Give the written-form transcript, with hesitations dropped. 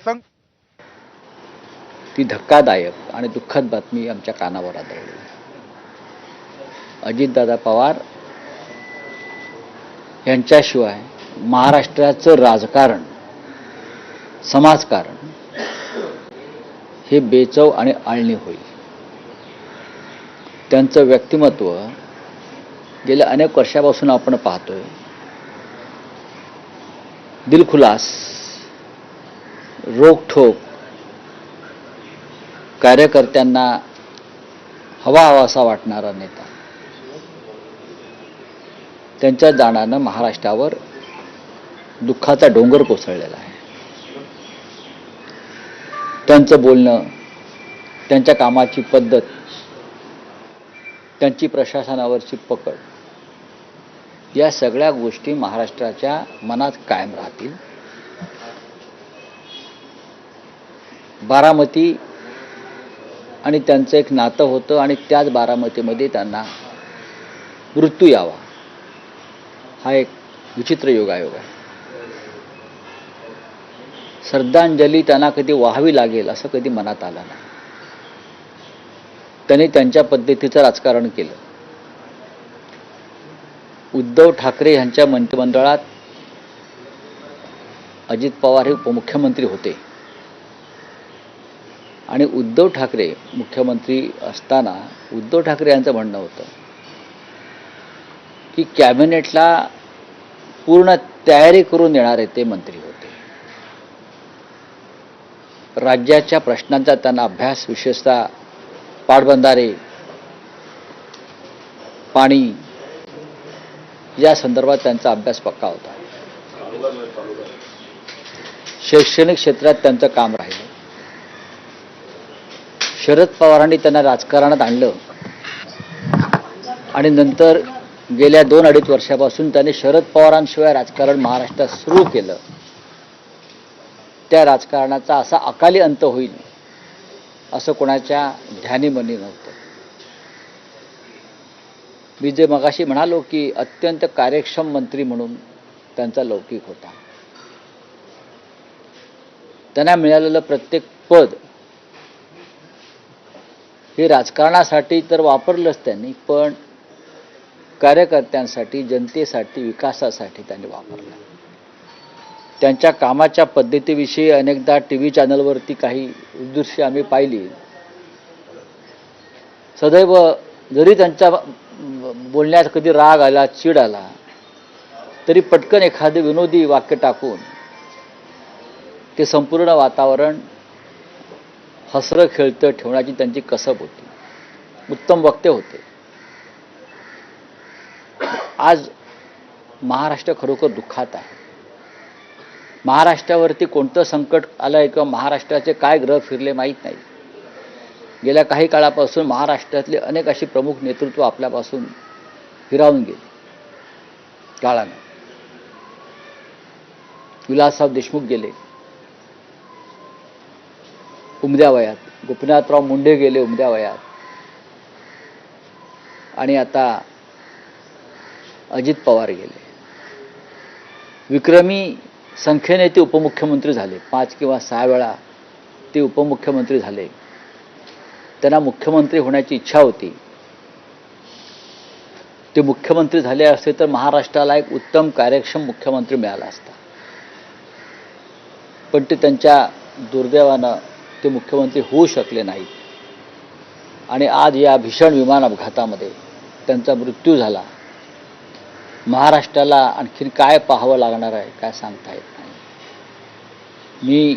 संघ ती धक्कादायक आणि दुःखद बातमी आमच्या कानावर आदळली. अजितदादा पवार यांच्याशिवाय महाराष्ट्राचं राजकारण, समाजकारण हे बेचव आणि आळणी होईल. त्यांचं व्यक्तिमत्व गेल्या अनेक वर्षापासून आपण पाहतोय. दिलखुलास, रोखठोक, कार्यकर्त्यांना हवाहवासा वाटणारा नेता. त्यांच्या जाण्यानं महाराष्ट्रावर दुःखाचा डोंगर कोसळलेला आहे. त्यांचं बोलणं, त्यांच्या कामाची पद्धत, त्यांची प्रशासनावरची पकड, या सगळ्या गोष्टी महाराष्ट्राच्या मनात कायम राहतील. बारामती आणि त्यांचं एक नातं होतं आणि त्याच बारामतीमध्ये त्यांना मृत्यू यावा हा एक विचित्र योगायोग आहे. श्रद्धांजली त्यांना कधी व्हावी लागेल असं कधी मनात आलं नाही. त्यांनी त्यांच्या पद्धतीचं राजकारण केलं. उद्धव ठाकरे यांच्या मंत्रिमंडळात अजित पवार हे उपमुख्यमंत्री होते आणि उद्धव ठाकरे मुख्यमंत्री असताना उद्धव ठाकरे यांचं म्हणणं होतं की कॅबिनेटला पूर्ण तयारी करून देणारे ते मंत्री होते. राज्याच्या प्रश्नांचा त्यांना अभ्यास, विशेषतः पाटबंधारे, पाणी या संदर्भात त्यांचा अभ्यास पक्का होता. शैक्षणिक क्षेत्रात त्यांचं काम राहिलं. शरद पवारांनी त्यांना राजकारणात आणलं आणि नंतर गेल्या 2-2.5 वर्षापासून त्यांनी शरद पवारांशिवाय राजकारण महाराष्ट्रात सुरू केलं. त्या राजकारणाचा असा अकाली अंत होईल असं कोणाच्या ध्यानीमनी नव्हतं. मी जे मगाशी म्हणालो की अत्यंत कार्यक्षम मंत्री म्हणून त्यांचा लौकिक होता. त्यांना मिळालेलं प्रत्येक पद हे राजकारणासाठी तर वापरलंच त्यांनी, पण कार्यकर्त्यांसाठी, जनतेसाठी, विकासासाठी त्यांनी वापरलं. त्यांच्या कामाच्या पद्धतीविषयी अनेकदा टीव्ही चॅनलवरती काही दृश्य आम्ही पाहिली. सदैव जरी त्यांच्या बोलण्यात कधी राग आला, चीड आला, तरी पटकन एखादे विनोदी वाक्य टाकून ते संपूर्ण वातावरण हसरं खेळतं ठेवण्याची त्यांची कसब होती. उत्तम वक्ते होते. आज महाराष्ट्र खरोखर दुःखात आहे. महाराष्ट्रावरती कोणतं संकट आलंय किंवा महाराष्ट्राचे काय ग्रह फिरले माहीत नाही. गेल्या काही काळापासून महाराष्ट्रातले अनेक अशी प्रमुख नेतृत्व आपल्यापासून हिरावून गेले काळानं. विलासराव देशमुख गेले उमद्या वयात, गोपीनाथराव मुंडे गेले उमद्या वयात, आणि आता अजित पवार गेले. विक्रमी संख्येने ते उपमुख्यमंत्री झाले. 5 किंवा 6 वेळा ते उपमुख्यमंत्री झाले. त्यांना मुख्यमंत्री होण्याची इच्छा होती. ते मुख्यमंत्री झाले असते तर महाराष्ट्राला एक उत्तम कार्यक्षम मुख्यमंत्री मिळाला असता. पण ते त्यांच्या दुर्दैवानं ते मुख्यमंत्री होऊ शकले नाहीत. आणि आज या भीषण विमान अपघातामध्ये त्यांचा मृत्यू झाला. महाराष्ट्राला आणखीन काय पाहावं लागणार आहे काय सांगता येत नाही. मी